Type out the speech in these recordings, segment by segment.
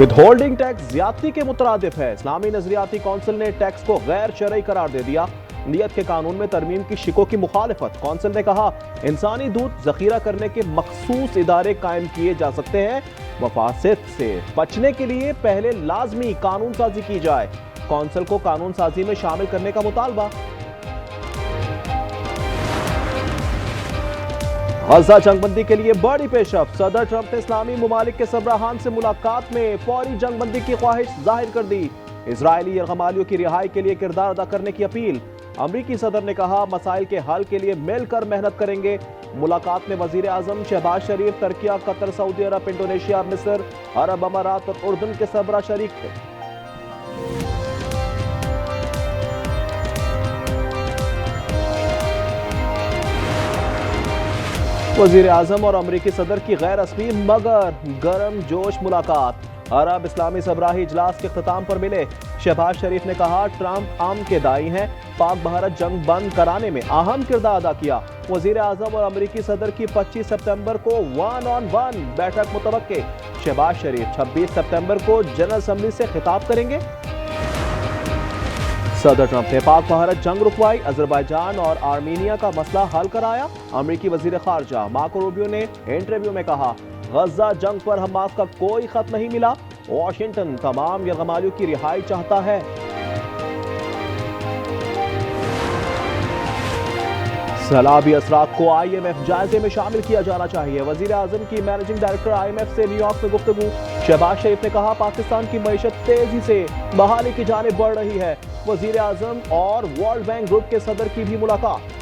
With holding tax ज्यादती के मुतरादिफ है। इस्लामी नजरियाती कौंसिल ने टैक्स को गैर शरई करार दे दिया। नियत के कानून में तरमीम की शिकों की मुखालिफत। कौंसिल ने कहा इंसानी दूध जखीरा करने के मखसूस इदारे कायम किए जा सकते हैं। मफासिद से बचने के लिए पहले लाजमी कानून साजी की जाए। कौंसिल को कानून साजी में शामिल करने का मुतालबा। गजा जंगबंदी के लिए बड़ी पेशरफ। सदर ट्रंप ने इस्लामी मुमालिक के सरबराहान से मुलाकात में फौरी जंगबंदी की ख्वाहिश जाहिर कर दी। इजरायली यरगमालियों की रिहाई के लिए किरदार अदा करने की अपील। अमरीकी सदर ने कहा मसाइल के हल के लिए मिलकर मेहनत करेंगे। मुलाकात में वजीर आजम शहबाज शरीफ, तुर्किया, कतर, सऊदी अरब, इंडोनेशिया, मिस्र, अरब अमारात और उर्दन के सरबराह शरीक थे। वजीर आजम और अमरीकी सदर की गैर रस्मी मगर गर्म जोश मुलाकात। अरब इस्लामी सबराही इजलास के अख्ताम पर मिले। शहबाज शरीफ ने कहा ट्रंप अमन के दाई हैं, पाक भारत जंग बंद कराने में अहम किरदार अदा किया। वजीर आजम और अमरीकी सदर की 25 सितंबर को 1-on-1 बैठक मुतवक्के। शहबाज शरीफ 26 सितंबर को जनरल असम्बली से खिताब करेंगे। सदर ट्रंप ने पाक भारत जंग रुकवाई। अजरबैजान और आर्मीनिया का मसला हल कराया। अमरीकी वजीर खारजा मार्को रूबियो ने इंटरव्यू में कहा गजा जंग पर हमास का कोई खत नहीं मिला। वॉशिंगटन तमाम यरगमालियों की रिहाई चाहता है। सैलाबी असरात को IMF जायजे में शामिल किया जाना चाहिए। वजीर आजम की मैनेजिंग डायरेक्टर IMF से न्यूयॉर्क में गुफ्तगू। शहबाज शरीफ ने कहा पाकिस्तान की मईशत तेजी से बहाली की जानिब बढ़ रही है। वजीर आजम और वर्ल्ड बैंक ग्रुप के सदर की भी मुलाकात।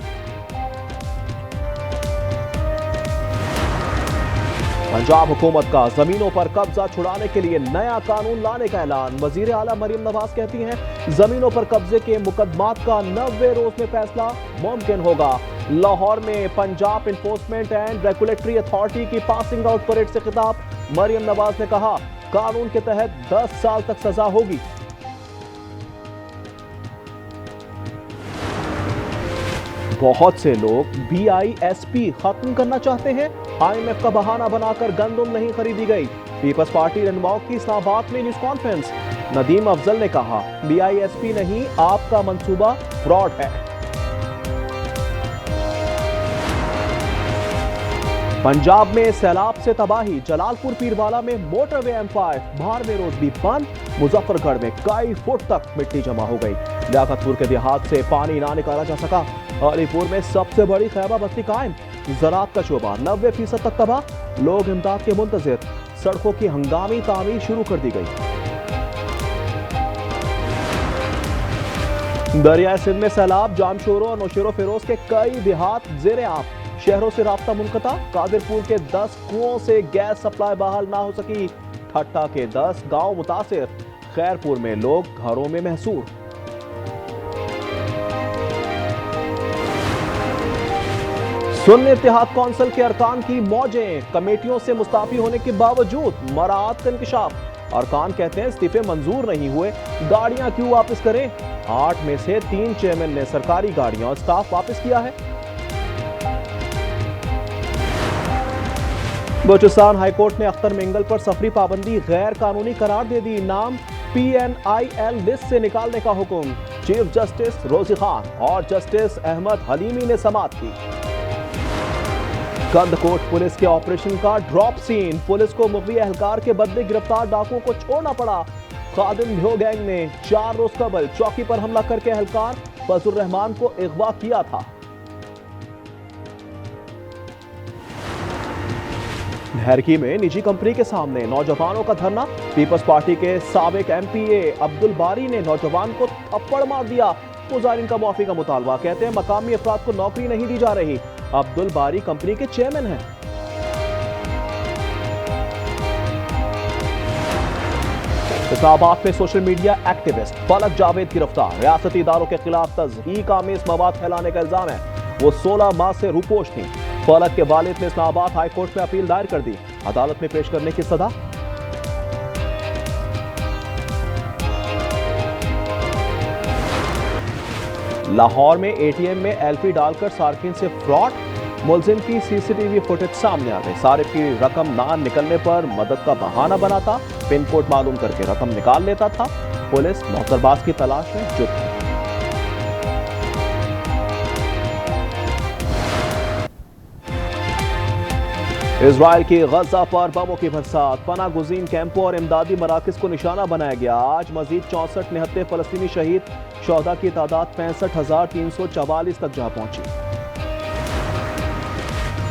पंजाब हुकूमत का जमीनों पर कब्जा छुड़ाने के लिए नया कानून लाने का ऐलान। वजीर आला मरियम नवाज कहती हैं जमीनों पर कब्जे के मुकदमात का 90 रोज में फैसला मुमकिन होगा। लाहौर में Punjab enforcement and regulatory authority की पासिंग आउट परेड से खिताब। मरियम नवाज ने कहा कानून के तहत 10 साल तक सजा होगी। बहुत से लोग BISP खत्म करना चाहते हैं। IMF का बहाना बनाकर गंदम नहीं खरीदी गई। पीपल्स पार्टी रहनुमाओं की इस्लामाबाद में न्यूज कॉन्फ्रेंस। नदीम अफजल ने कहा BISP नहीं, आपका मंसूबा फ्रॉड है। पंजाब में सैलाब से तबाही। जलालपुर पीरवाला में मोटरवे M5। भार में रोज भी बंद। मुजफ्फरगढ़ में कई फुट तक मिट्टी जमा हो गई। लियाकतपुर के देहात से पानी ना निकाला जा सका। अलीपुर में सबसे बड़ी खैबा बस्ती कायम। ज़राअत का शोबा 90% तक तबाह। लोग इमदाद के मुंतज़िर। सड़कों की हंगामी तामीर शुरू कर दी गई। दरियाए सिंध में सैलाब। जामशोरो और नौशेरो फिरोज के कई देहात ज़ेरे आब। शहरों से राब्ता मुनक़ता। कादिरपुर के 10 कुओं से गैस सप्लाई बहाल ना हो सकी। ठट्टा के 10 गांव मुतासिर। खैरपुर में लोग घरों में महसूर। सुन्नी इत्तेहाद कौंसिल के अरकान की मौजें। कमेटियों से मुस्ताफी होने के बावजूद मराआत का इंकशाफ। अरकान कहते हैं इस्तीफे मंजूर नहीं हुए, गाड़ियां क्यों वापस करें। 8 में से 3 चेयरमैन ने सरकारी गाड़ियां और स्टाफ वापस किया है। बलूचिस्तान हाईकोर्ट ने अख्तर मिंगल पर सफरी पाबंदी गैर कानूनी करार दे दी। नाम PNIL लिस्ट से निकालने का हुक्म। चीफ जस्टिस रोजी खान और जस्टिस अहमद हलीमी ने समाअत की। कंदकोट पुलिस के ऑपरेशन का ड्रॉप सीन। पुलिस को मुगवी एहलकार के बदले गिरफ्तार डाकुओं को छोड़ना पड़ा। खादिम ढो गैंग ने 4 रोज कबल चौकी पर हमला करके एहलकार फजलुर रहमान को अगवा किया था। लहरकी में निजी कंपनी के सामने नौजवानों का धरना। पीपल्स पार्टी के साबिक MPA अब्दुल बारी ने नौजवान को थप्पड़ मार दिया। मुजाहिरीन का मुआफी का मुतालबा। कहते हैं मकामी अफराद को नौकरी नहीं दी जा रही। अब्दुल बारी कंपनी के चेयरमैन हैं। इस्लामाबाद में सोशल मीडिया एक्टिविस्ट फलक जावेद गिरफ्तार। रियासती इदारों के खिलाफ तज़हीक आमेज मवाद फैलाने का इल्जाम है। वो 16 माह से रूपोश थी। फलक के वालिद ने इस्लामाबाद हाई कोर्ट में अपील दायर कर दी। अदालत में पेश करने की सदा। लाहौर में ATM में LP डालकर सार्फिन से फ्रॉड। मुलजिम की CCTV फुटेज सामने आ गई। सारिफ की रकम ना निकलने पर मदद का बहाना बनाता। पिन कोड मालूम करके रकम निकाल लेता था। पुलिस मौतरबाज की तलाश में जुट गई। इजराइल की गजा पर बमों की बरसात, पनाह गुज़ीन कैंपों और इमदादी मराकज को निशाना बनाया गया। आज मजीद 64 निहत्ते फलस्तीनी शहीद, शोहदा की तादाद 65,344 तक जा पहुंची।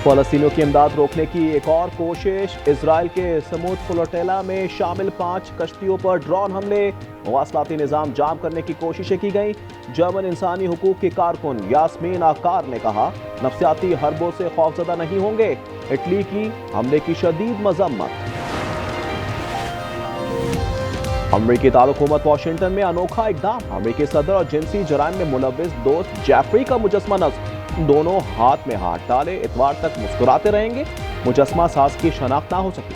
फलस्तीनियों की इमदाद रोकने की एक और कोशिश, इजराइल के समूद फ्लोटेला में शामिल 5 कश्तियों पर ड्रोन हमले, मवासलाती निजाम जाम करने की कोशिशें की गई। जर्मन इंसानी हुकूक की कारकुन यास्मीन आकार ने कहा, नफ्सियाती हरबों से खौफजदा नहीं होंगे। इटली की हमले की शदीद मजम्मत। अमरीकी दारुल-हुकूमत वाशिंगटन में अनोखा इकदाम, अमरीकी सदर और जिनसी जराइम में मुलव्विस दोस्त जेफरी का मुजस्मा नस्ब, दोनों हाथ में हाथ डाले इतवार तक मुस्कुराते रहेंगे। मुजस्मा साज की शनाख्त ना हो सकी।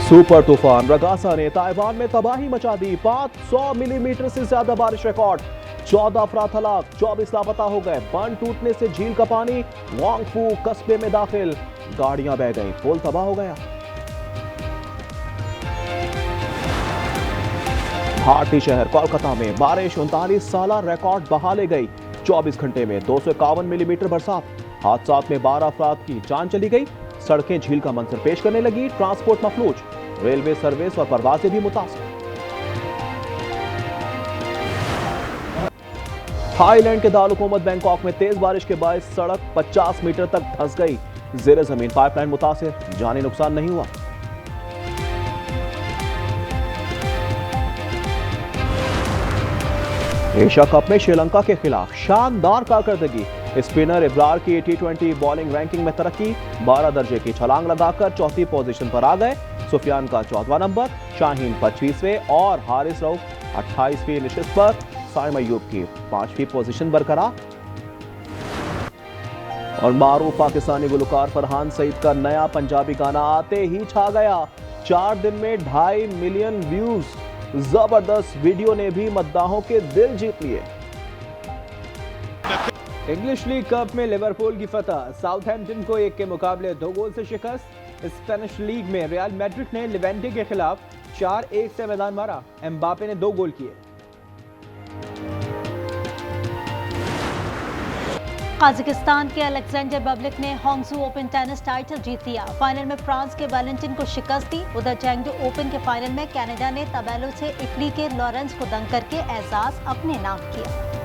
सुपर तूफान रगासा ने ताइवान में तबाही मचा दी, 500 मिलीमीटर से ज्यादा बारिश रिकॉर्ड, 14 अफराद हलाक, 24 लापता हो गए। बंद टूटने से झील का पानी वांगफू कस्बे में दाखिल, गाड़ियां बह गई, पुल तबाह हो गया। भारतीय शहर कोलकाता में बारिश 39 साल रिकॉर्ड बहा ले गई, 24 घंटे में 251 मिलीमीटर बरसात। हादसात में 12 अफराद की जान चली गई, सड़कें झील का मंजर पेश करने लगी, ट्रांसपोर्ट मफलूज, रेलवे सर्विस और परवाजें भी मुतासिर। थाईलैंड के दारुल-हुकूमत बैंकॉक में तेज बारिश के बाद सड़क 50 मीटर तक धंस गई, जेर जमीन पाइपलाइन मुतासिर, जानी नुकसान नहीं हुआ। एशिया कप में श्रीलंका के खिलाफ शानदार कारकर्दगी, स्पिनर इब्रार की T20 बॉलिंग रैंकिंग में तरक्की, 12 दर्जे की छलांग लगाकर चौथी पोजीशन पर आ गए। सुफियान का 14वां नंबर, शाहीन 25वें और हारिस रऊफ 28वीं नशिस्त पर, साइम अय्यूब की 5वीं पोजीशन बरकरार। और मारूफ पाकिस्तानी गुलकार फरहान सईद का नया पंजाबी गाना आते ही छा गया, 4 दिन में 2.5 मिलियन व्यूज। जबरदस्त वीडियो ने भी मद्दाहों के दिल जीत लिए। इंग्लिश लीग कप में लिवरपूल की फतह, साउथहैम्पटन को 1 के मुकाबले 2 गोल से शिकस्त। स्पेनिश लीग में रियल मैड्रिड ने लिवेंटे के खिलाफ 4-1 से मैदान मारा, एम्बापे ने 2 गोल किए। कजाकिस्तान के अलेक्जेंडर बब्लिक ने हांगझू ओपन टेनिस टाइटल जीत लिया, फाइनल में फ्रांस के वैलेंटिन को शिकस्त दी। उधर चेंगडू ओपन के फाइनल में कनाडा ने तबेलो से इटली के लॉरेंस को दंग करके एजाज अपने नाम किया।